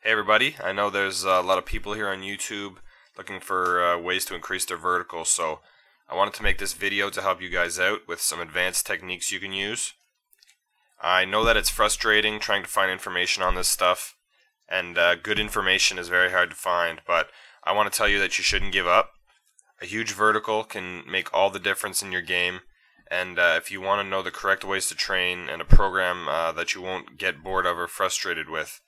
Hey everybody, I know there's a lot of people here on YouTube looking for ways to increase their vertical, so I wanted to make this video to help you guys out with some advanced techniques you can use. I know that it's frustrating trying to find information on this stuff, and good information is very hard to find, but I want to tell you that you shouldn't give up. A huge vertical can make all the difference in your game, and if you want to know the correct ways to train and a program that you won't get bored of or frustrated with,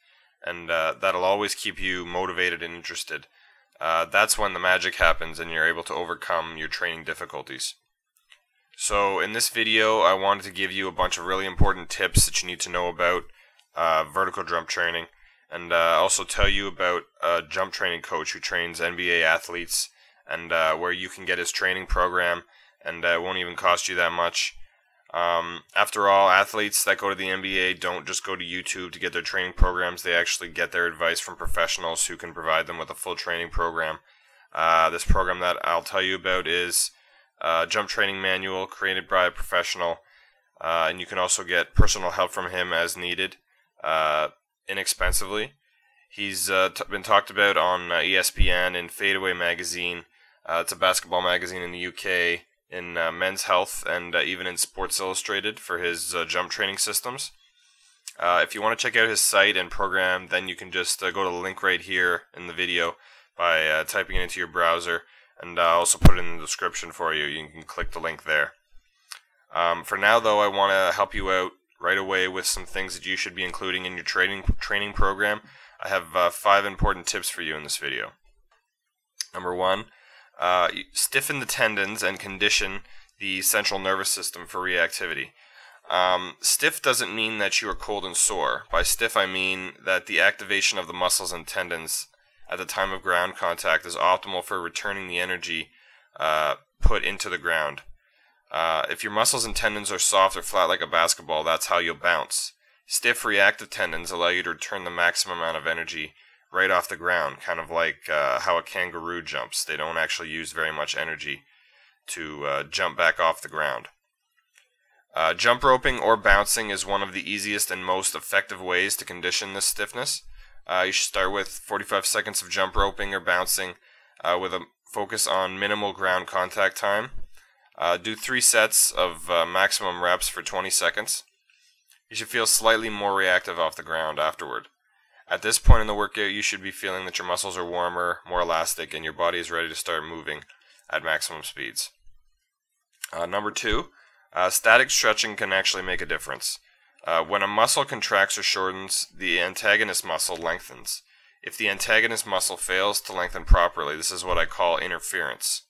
and that'll always keep you motivated and interested. That's when the magic happens and you're able to overcome your training difficulties. So in this video I wanted to give you a bunch of really important tips that you need to know about vertical jump training, and also tell you about a jump training coach who trains NBA athletes, and where you can get his training program, and it won't even cost you that much. After all, athletes that go to the NBA don't just go to YouTube to get their training programs. They actually get their advice from professionals who can provide them with a full training program. This program that I'll tell you about is a jump training manual created by a professional, and you can also get personal help from him as needed, inexpensively. He's been talked about on ESPN and Fadeaway magazine. It's a basketball magazine in the UK. In Men's Health, and even in Sports Illustrated for his jump training systems. If you want to check out his site and program, then you can just go to the link right here in the video by typing it into your browser, and I'll also put it in the description for you. You can click the link there. For now though, I want to help you out right away with some things that you should be including in your training program. I have 5 important tips for you in this video. Number 1, stiffen the tendons and condition the central nervous system for reactivity. Stiff doesn't mean that you are cold and sore. By stiff I mean that the activation of the muscles and tendons at the time of ground contact is optimal for returning the energy put into the ground. If your muscles and tendons are soft or flat like a basketball, that's how you'll bounce. Stiff reactive tendons allow you to return the maximum amount of energy right off the ground, kind of like how a kangaroo jumps. They don't actually use very much energy to jump back off the ground. Jump roping or bouncing is one of the easiest and most effective ways to condition this stiffness. You should start with 45 seconds of jump roping or bouncing with a focus on minimal ground contact time. Do 3 sets of maximum reps for 20 seconds. You should feel slightly more reactive off the ground afterward. At this point in the workout, you should be feeling that your muscles are warmer, more elastic, and your body is ready to start moving at maximum speeds. Number 2, static stretching can actually make a difference. When a muscle contracts or shortens, the antagonist muscle lengthens. If the antagonist muscle fails to lengthen properly, this is what I call interference.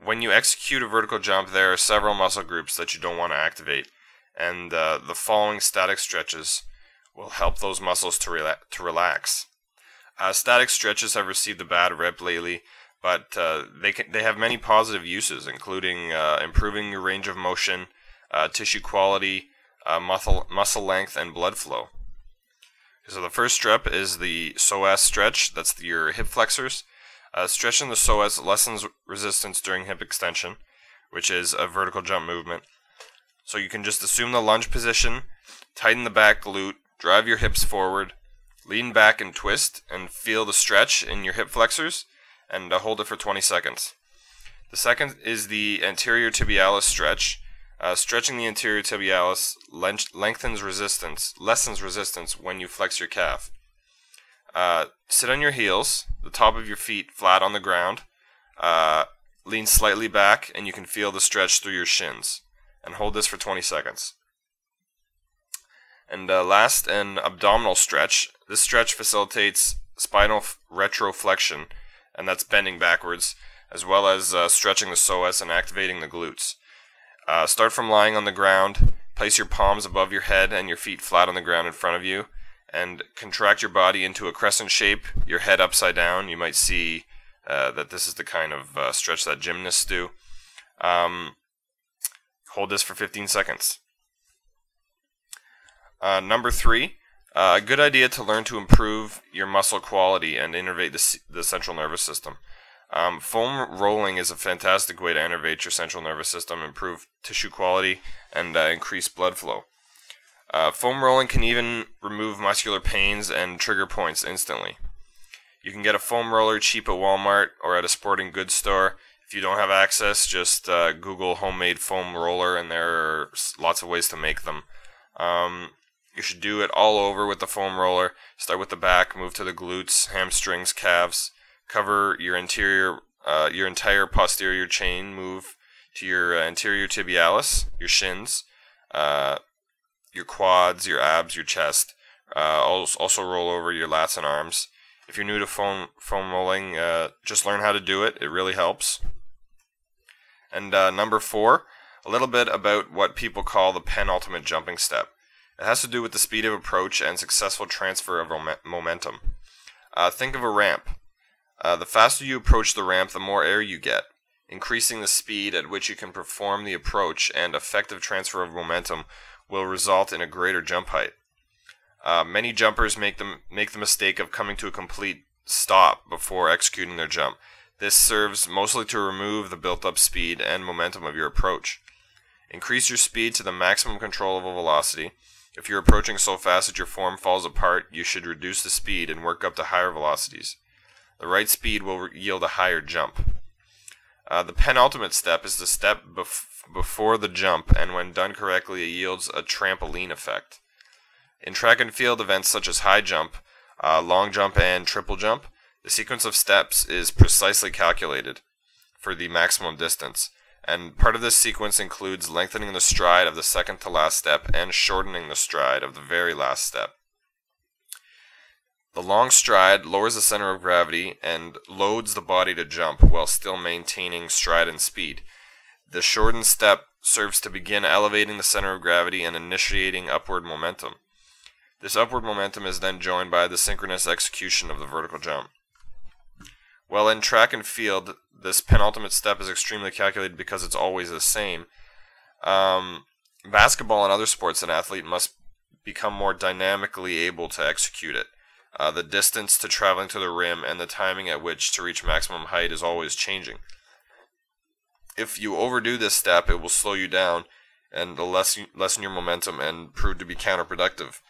When you execute a vertical jump, there are several muscle groups that you don't want to activate, and the following static stretches will help those muscles to relax. Static stretches have received a bad rep lately, but they have many positive uses, including improving your range of motion, tissue quality, muscle length, and blood flow. So the first step is the psoas stretch. That's your hip flexors. Stretching the psoas lessens resistance during hip extension, which is a vertical jump movement. So you can just assume the lunge position, tighten the back glute, drive your hips forward, lean back and twist, and feel the stretch in your hip flexors, and hold it for 20 seconds. The second is the anterior tibialis stretch. Stretching the anterior tibialis lessens resistance when you flex your calf. Sit on your heels, the top of your feet flat on the ground, lean slightly back, and you can feel the stretch through your shins, and hold this for 20 seconds. And last, an abdominal stretch. This stretch facilitates spinal retroflexion, and that's bending backwards, as well as stretching the psoas and activating the glutes. Start from lying on the ground, place your palms above your head and your feet flat on the ground in front of you, and contract your body into a crescent shape, your head upside down. You might see that this is the kind of stretch that gymnasts do. Hold this for 15 seconds. Number 3, a good idea to learn to improve your muscle quality and innervate the central nervous system. Foam rolling is a fantastic way to innervate your central nervous system, improve tissue quality, and increase blood flow. Foam rolling can even remove muscular pains and trigger points instantly. You can get a foam roller cheap at Walmart or at a sporting goods store. If you don't have access, just Google homemade foam roller, and there are lots of ways to make them. You should do it all over with the foam roller. Start with the back, move to the glutes, hamstrings, calves. Cover your entire posterior chain. Move to your anterior tibialis, your shins, your quads, your abs, your chest. Also roll over your lats and arms. If you're new to foam rolling, just learn how to do it. It really helps. And number 4, a little bit about what people call the penultimate jumping step. It has to do with the speed of approach and successful transfer of momentum. Think of a ramp. The faster you approach the ramp, the more air you get, increasing the speed at which you can perform the approach, and effective transfer of momentum will result in a greater jump height. Many jumpers make the mistake of coming to a complete stop before executing their jump. This serves mostly to remove the built-up speed and momentum of your approach. Increase your speed to the maximum controllable velocity. If you're approaching so fast that your form falls apart, you should reduce the speed and work up to higher velocities. The right speed will yield a higher jump. The penultimate step is the step before the jump, and when done correctly, it yields a trampoline effect. In track and field events such as high jump, long jump, and triple jump, the sequence of steps is precisely calculated for the maximum distance, and part of this sequence includes lengthening the stride of the second to last step and shortening the stride of the very last step. The long stride lowers the center of gravity and loads the body to jump while still maintaining stride and speed. The shortened step serves to begin elevating the center of gravity and initiating upward momentum. This upward momentum is then joined by the synchronous execution of the vertical jump. While in track and field, this penultimate step is extremely calculated because it's always the same. Basketball and other sports, an athlete must become more dynamically able to execute it. The distance to traveling to the rim and the timing at which to reach maximum height is always changing. If you overdo this step, it will slow you down and lessen your momentum and prove to be counterproductive.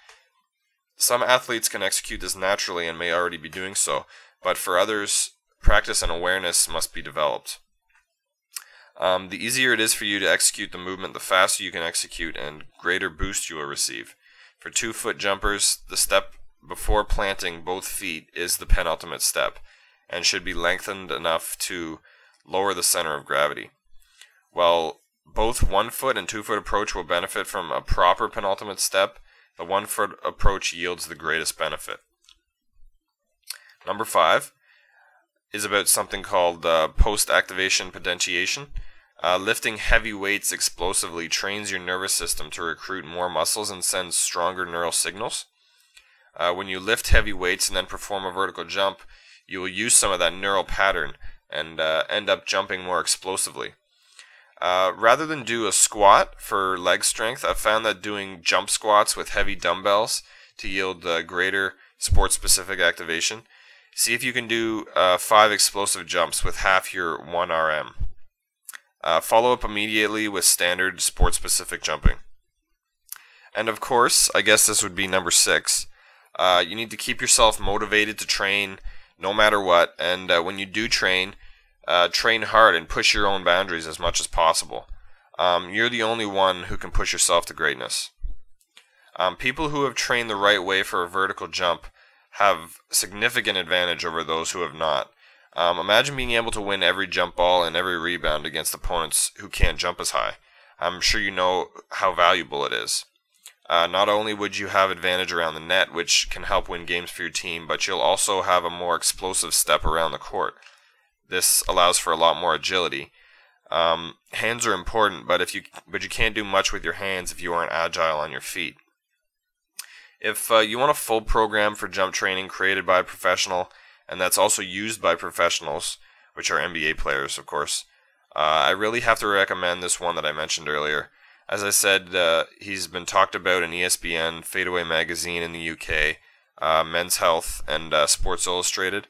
Some athletes can execute this naturally and may already be doing so, but for others, practice and awareness must be developed. The easier it is for you to execute the movement, the faster you can execute and greater boost you will receive. For 2-foot jumpers, the step before planting both feet is the penultimate step and should be lengthened enough to lower the center of gravity. While both 1-foot and 2-foot approach will benefit from a proper penultimate step, the 1-foot approach yields the greatest benefit. Number 5 is about something called post-activation potentiation. Lifting heavy weights explosively trains your nervous system to recruit more muscles and sends stronger neural signals. When you lift heavy weights and then perform a vertical jump, you will use some of that neural pattern and end up jumping more explosively. Rather than do a squat for leg strength, I've found that doing jump squats with heavy dumbbells to yield greater sport-specific activation. See if you can do 5 explosive jumps with half your 1 RM. Follow up immediately with standard sport-specific jumping. And of course, I guess this would be number 6. You need to keep yourself motivated to train no matter what, and when you do train hard and push your own boundaries as much as possible. You're the only one who can push yourself to greatness. People who have trained the right way for a vertical jump have significant advantage over those who have not. Imagine being able to win every jump ball and every rebound against opponents who can't jump as high. I'm sure you know how valuable it is. Not only would you have advantage around the net, which can help win games for your team, but you'll also have a more explosive step around the court. This allows for a lot more agility. Hands are important, but you can't do much with your hands if you aren't agile on your feet. If you want a full program for jump training created by a professional, and that's also used by professionals, which are NBA players, of course, I really have to recommend this one that I mentioned earlier. As I said, he's been talked about in ESPN, Fadeaway Magazine in the UK, Men's Health, and Sports Illustrated.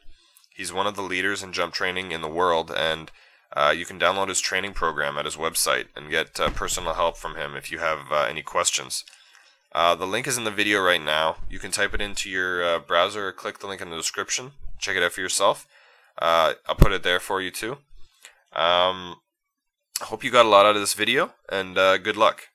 He's one of the leaders in jump training in the world, and you can download his training program at his website and get personal help from him if you have any questions. The link is in the video right now. You can type it into your browser or click the link in the description. Check it out for yourself. I'll put it there for you too. I hope you got a lot out of this video, and good luck.